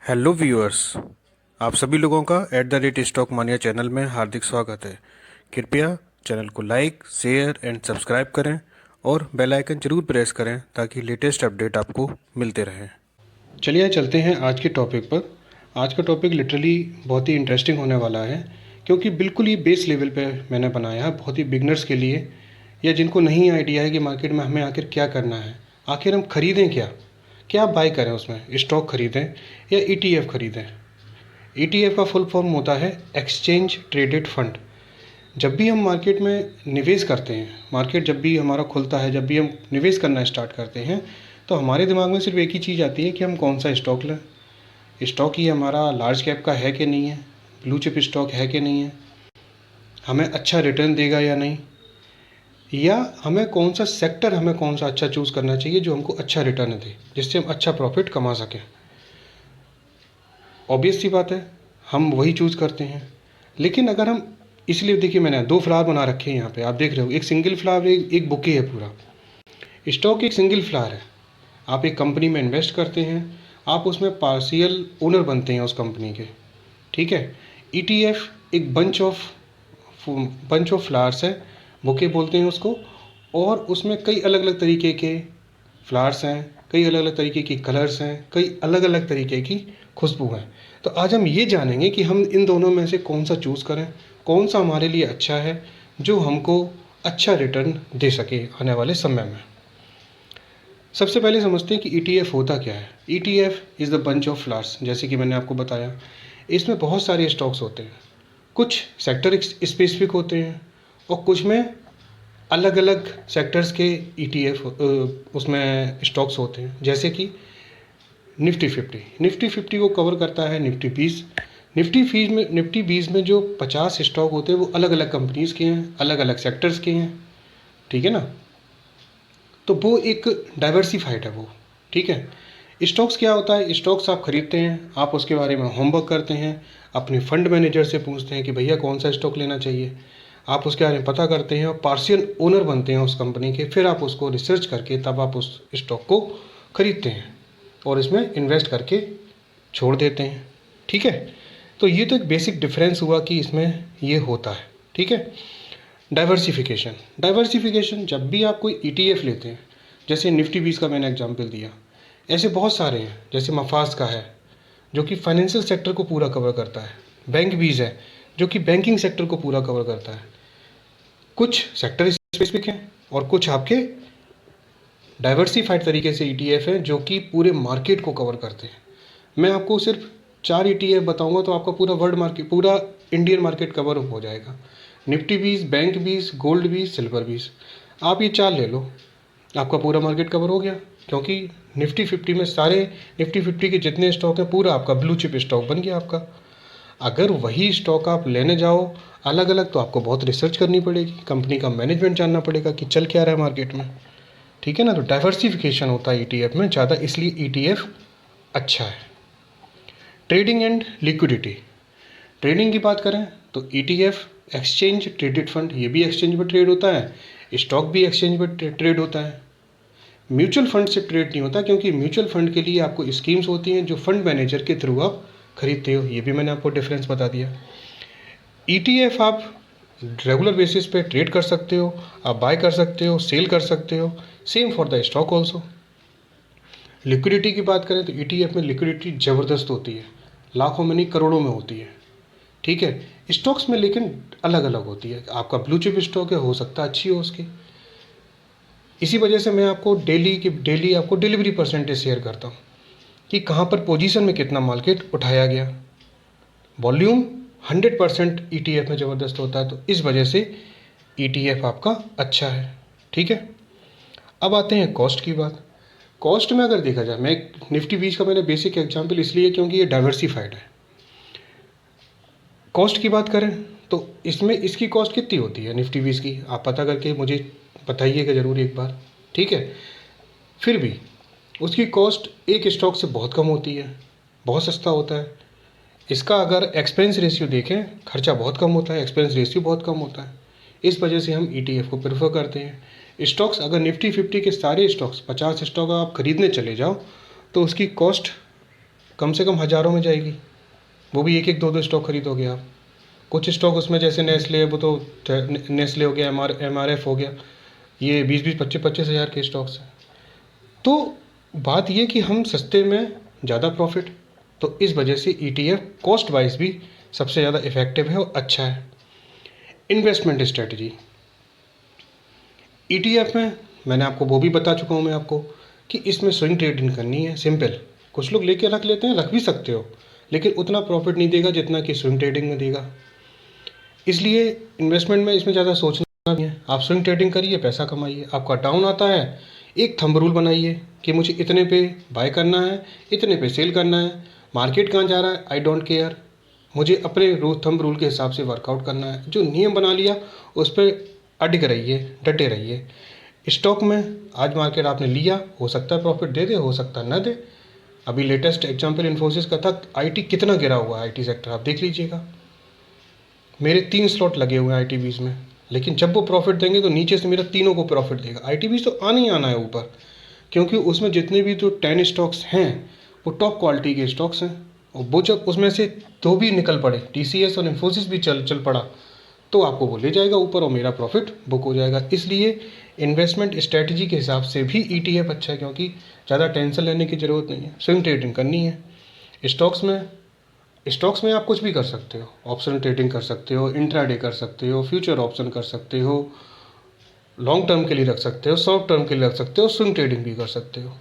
Hello viewers, आप सभी लोगों का @स्टॉक मानिया चैनल में हार्दिक स्वागत है। कृपया चैनल को लाइक, शेयर एंड सब्सक्राइब करें और बेल आइकन जरूर प्रेस करें ताकि लेटेस्ट अपडेट आपको मिलते रहें। चलिए चलते हैं आज के टॉपिक पर। आज का टॉपिक लिटरली बहुत ही इंटरेस्टिंग होने वाला है, क्योंकि बिल्कुल ही बेस लेवल पे मैंने बनाया है, बहुत ही बिगनर्स के लिए, या जिनको नहीं आइडिया है कि मार्केट में हमें आखिर क्या करना है, आखिर हम खरीदें क्या, क्या बाय करें, उसमें स्टॉक खरीदें या ETF खरीदें। ETF का फुल फॉर्म होता है एक्सचेंज ट्रेडेड फंड। जब भी हम मार्केट में निवेश करते हैं, मार्केट जब भी हमारा खुलता है, जब भी हम निवेश करना स्टार्ट करते हैं, तो हमारे दिमाग में सिर्फ एक ही चीज़ आती है कि हम कौन सा स्टॉक लें। स्टॉक ही हमारा लार्ज कैप का है कि नहीं है, ब्लू चिप स्टॉक है कि नहीं है, हमें अच्छा रिटर्न देगा या नहीं, या हमें कौन सा सेक्टर, हमें कौन सा अच्छा चूज़ करना चाहिए जो हमको अच्छा रिटर्न दे, जिससे हम अच्छा प्रॉफिट कमा सकें। ऑब्वियस सी बात है, हम वही चूज़ करते हैं। लेकिन अगर हम, इसलिए देखिए मैंने दो फ्लावर बना रखे हैं यहाँ पे, आप देख रहे हो, एक सिंगल फ्लावर, एक बुके है पूरा। स्टॉक एक सिंगल फ्लावर है। आप एक कंपनी में इन्वेस्ट करते हैं, आप उसमें पार्शियल ओनर बनते हैं उस कंपनी के, ठीक है। ETF एक बंच ऑफ फ्लावर्स है, बुके बोलते हैं उसको, और उसमें कई अलग अलग तरीके के फ्लावर्स हैं, कई अलग अलग तरीके की कलर्स हैं, कई अलग अलग तरीके की खुशबू हैं। तो आज हम ये जानेंगे कि हम इन दोनों में से कौन सा चूज़ करें, कौन सा हमारे लिए अच्छा है, जो हमको अच्छा रिटर्न दे सके आने वाले समय में। सबसे पहले समझते हैं कि ETF होता क्या है। ETF is the bunch of flowers, जैसे कि मैंने आपको बताया। इसमें बहुत सारे स्टॉक्स होते हैं, कुछ सेक्टर स्पेसिफिक होते हैं और कुछ में अलग अलग सेक्टर्स के ETF उसमें स्टॉक्स होते हैं। जैसे कि निफ्टी 50 को कवर करता है निफ्टी 20। निफ्टी 20 में जो 50 स्टॉक होते हैं वो अलग अलग कंपनीज़ के हैं, अलग अलग सेक्टर्स के हैं, ठीक है ना। तो वो एक डाइवर्सिफाइड है वो, ठीक है। स्टॉक्स क्या होता है, स्टॉक्स आप खरीदते हैं, आप उसके बारे में होमवर्क करते हैं, अपने फंड मैनेजर से पूछते हैं कि भैया कौन सा स्टॉक लेना चाहिए, आप उसके बारे में पता करते हैं और पार्शियल ओनर बनते हैं उस कंपनी के। फिर आप उसको रिसर्च करके तब आप उस स्टॉक को खरीदते हैं और इसमें इन्वेस्ट करके छोड़ देते हैं, ठीक है। तो ये तो एक बेसिक डिफरेंस हुआ कि इसमें ये होता है, ठीक है। डाइवर्सिफिकेशन जब भी आप कोई ETF लेते हैं, जैसे निफ्टी 20 का मैंने एग्जांपल दिया, ऐसे बहुत सारे हैं। जैसे मफाज का है जो कि फाइनेंशियल सेक्टर को पूरा कवर करता है, बैंक 20 है जो कि बैंकिंग सेक्टर को पूरा कवर करता है। कुछ सेक्टर स्पेसिफिक हैं और कुछ आपके डाइवर्सिफाइड तरीके से ETF हैं जो कि पूरे मार्केट को कवर करते हैं। मैं आपको सिर्फ 4 ETF बताऊंगा तो आपका पूरा वर्ल्ड मार्केट, पूरा इंडियन मार्केट कवर हो जाएगा। निफ्टी 20, बैंक 20, गोल्ड 20, सिल्वर 20, आप ये 4 ले लो, आपका पूरा मार्केट कवर हो गया। क्योंकि निफ्टी 50 में सारे, निफ्टी 50 के जितने स्टॉक हैं पूरा आपका ब्लू चिप स्टॉक बन गया आपका। अगर वही स्टॉक आप लेने जाओ अलग अलग तो आपको बहुत रिसर्च करनी पड़ेगी, कंपनी का मैनेजमेंट जानना पड़ेगा कि चल क्या रहा है मार्केट में, ठीक है ना। तो डाइवर्सिफिकेशन होता है ETF में ज़्यादा, इसलिए ETF अच्छा है। ट्रेडिंग एंड लिक्विडिटी, ट्रेडिंग की बात करें तो ETF एक्सचेंज ट्रेडेड फंड, ये भी एक्सचेंज पर ट्रेड होता है, स्टॉक भी एक्सचेंज पर ट्रेड होता है। म्यूचुअल फंड से ट्रेड नहीं होता, क्योंकि म्यूचुअल फंड के लिए आपको स्कीम्स होती हैं जो फंड मैनेजर के थ्रू आप खरीदते हो, ये भी मैंने आपको डिफरेंस बता दिया। ETF आप रेगुलर बेसिस पे ट्रेड कर सकते हो, आप बाय कर सकते हो, सेल कर सकते हो, same for the stock also. Liquidity की बात करें तो ETF में लिक्विडिटी ज़बरदस्त होती है, लाखों में नहीं करोड़ों में होती है, ठीक है। स्टॉक्स में लेकिन अलग अलग होती है, आपका ब्लू चिप स्टॉक है, हो सकता है अच्छी हो उसकी। इसी वजह से मैं आपको डेली आपको डिलीवरी परसेंटेज शेयर करता हूँ कि कहाँ पर पोजीशन में कितना मार्केट उठाया गया। वॉल्यूम 100% ETF में ज़बरदस्त होता है, तो इस वजह से ETF आपका अच्छा है, ठीक है। अब आते हैं कॉस्ट की बात। कॉस्ट में अगर देखा जाए, मैं निफ्टी 20 का मैंने बेसिक एग्जांपल इसलिए क्योंकि ये डाइवर्सिफाइड है। कॉस्ट की बात करें तो इसमें इसकी कॉस्ट कितनी होती है निफ्टी 20 की, आप पता करके मुझे बताइएगा ज़रूर एक बार, ठीक है। फिर भी उसकी कॉस्ट एक स्टॉक से बहुत कम होती है, बहुत सस्ता होता है। इसका अगर एक्सपेंस रेशियो देखें, खर्चा बहुत कम होता है, एक्सपेंस रेशियो बहुत कम होता है। इस वजह से हम ETF को प्रेफर करते हैं। स्टॉक्स अगर निफ्टी 50 के सारे स्टॉक्स 50 स्टॉक आप खरीदने चले जाओ तो उसकी कॉस्ट कम से कम हज़ारों में जाएगी, वो भी एक एक दो दो स्टॉक खरीदोगे आप। कुछ स्टॉक उसमें जैसे नेस्ले है, वो तो नेस्ले हो गया, MRF हो गया, ये 20-20 25-25 हज़ार के स्टॉक्स हैं। तो बात ये कि हम सस्ते में ज़्यादा प्रॉफिट, तो इस वजह से ETF कॉस्ट वाइज भी सबसे ज़्यादा इफ़ेक्टिव है और अच्छा है। इन्वेस्टमेंट स्ट्रेटजी ETF में मैंने आपको वो भी बता चुका हूँ मैं आपको कि इसमें स्विंग ट्रेडिंग करनी है, सिंपल। कुछ लोग लेके रख लेते हैं, रख भी सकते हो, लेकिन उतना प्रॉफिट नहीं देगा जितना कि स्विंग ट्रेडिंग में देगा। इसलिए इन्वेस्टमेंट में इसमें ज़्यादा सोचना नहीं है, आप स्विंग ट्रेडिंग करिए, पैसा कमाइए। आपका डाउन आता है, एक थंब रूल बनाइए कि मुझे इतने पे बाय करना है, इतने पे सेल करना है, मार्केट कहाँ जा रहा है आई डोंट केयर, मुझे अपने थंब रूल के हिसाब से वर्कआउट करना है। जो नियम बना लिया उस पर अडिग रहिए, डटे रहिए। स्टॉक में आज मार्केट आपने लिया, हो सकता है प्रॉफिट दे दे, हो सकता है ना दे। अभी लेटेस्ट एग्जांपल इन्फोसिस का था, IT कितना गिरा हुआ है, IT सेक्टर आप देख लीजिएगा। मेरे 3 स्लॉट लगे हुए हैं ITBs में, लेकिन जब वो प्रॉफिट देंगे तो नीचे से मेरा तीनों को प्रॉफिट देगा। ITBs तो आना ही आना है ऊपर, क्योंकि उसमें जितने भी जो 10 स्टॉक्स हैं वो टॉप क्वालिटी के स्टॉक्स हैं। और वो जब उसमें से 2 भी निकल पड़े, TCS और इन्फोसिस भी चल पड़ा, तो आपको वो ले जाएगा ऊपर और मेरा प्रॉफिट बुक हो जाएगा। इसलिए इन्वेस्टमेंट स्ट्रेटजी के हिसाब से भी ETF अच्छा है, क्योंकि ज़्यादा टेंशन लेने की ज़रूरत नहीं है, स्विंग ट्रेडिंग करनी है। स्टॉक्स में आप कुछ भी कर सकते हो, ऑप्शन ट्रेडिंग कर सकते हो, इंट्राडे कर सकते हो, फ्यूचर ऑप्शन कर सकते हो, लॉन्ग टर्म के लिए रख सकते हो, शॉर्ट टर्म के लिए रख सकते हो, स्विंग ट्रेडिंग भी कर सकते हो,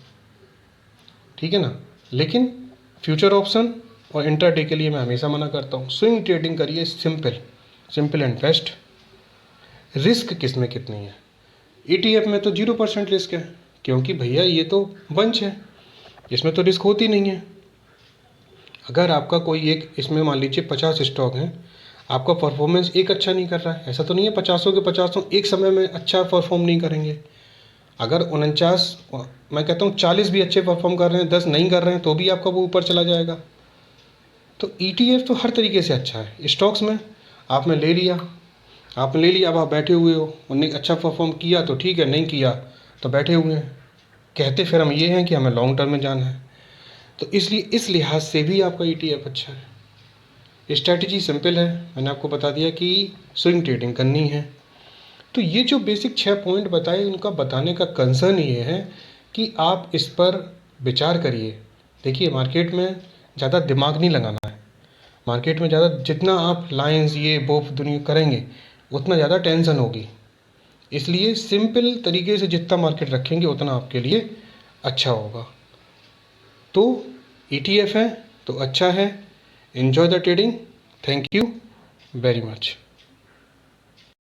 ठीक है ना। लेकिन फ्यूचर ऑप्शन और इंट्राडे के लिए मैं हमेशा मना करता हूँ, स्विंग ट्रेडिंग करिए, सिंपल एंड बेस्ट। रिस्क किस में कितनी है, ETF में तो 0% रिस्क है, क्योंकि भैया ये तो बंच है, इसमें तो रिस्क होती नहीं है। अगर आपका कोई एक, इसमें मान लीजिए 50 स्टॉक हैं, आपका परफॉर्मेंस एक अच्छा नहीं कर रहा है, ऐसा तो नहीं है 50 के 50 एक समय में अच्छा परफॉर्म नहीं करेंगे। अगर 49, मैं कहता हूँ 40 भी अच्छे परफॉर्म कर रहे हैं, 10 नहीं कर रहे हैं, तो भी आपका वो ऊपर चला जाएगा। तो ETF तो हर तरीके से अच्छा है। स्टॉक्स में आपने ले लिया, अब आप बैठे हुए हो, उन्होंने अच्छा परफॉर्म किया तो ठीक है, नहीं किया तो बैठे हुए हैं। कहते फिर हम ये हैं कि हमें लॉन्ग टर्म में जाना है, तो इसलिए इस लिहाज से भी आपका ETF अच्छा है। स्ट्रैटेजी सिंपल है, मैंने आपको बता दिया कि स्विंग ट्रेडिंग करनी है। तो ये जो बेसिक 6 पॉइंट बताए, उनका बताने का कंसर्न ये है कि आप इस पर विचार करिए। देखिए, मार्केट में ज़्यादा दिमाग नहीं लगाना है, मार्केट में ज़्यादा जितना आप लाइन्स ये वो दुनिया करेंगे उतना ज़्यादा टेंशन होगी। इसलिए सिंपल तरीके से जितना मार्केट रखेंगे उतना आपके लिए अच्छा होगा। तो ETF है तो अच्छा है, enjoy the trading. Thank you very much.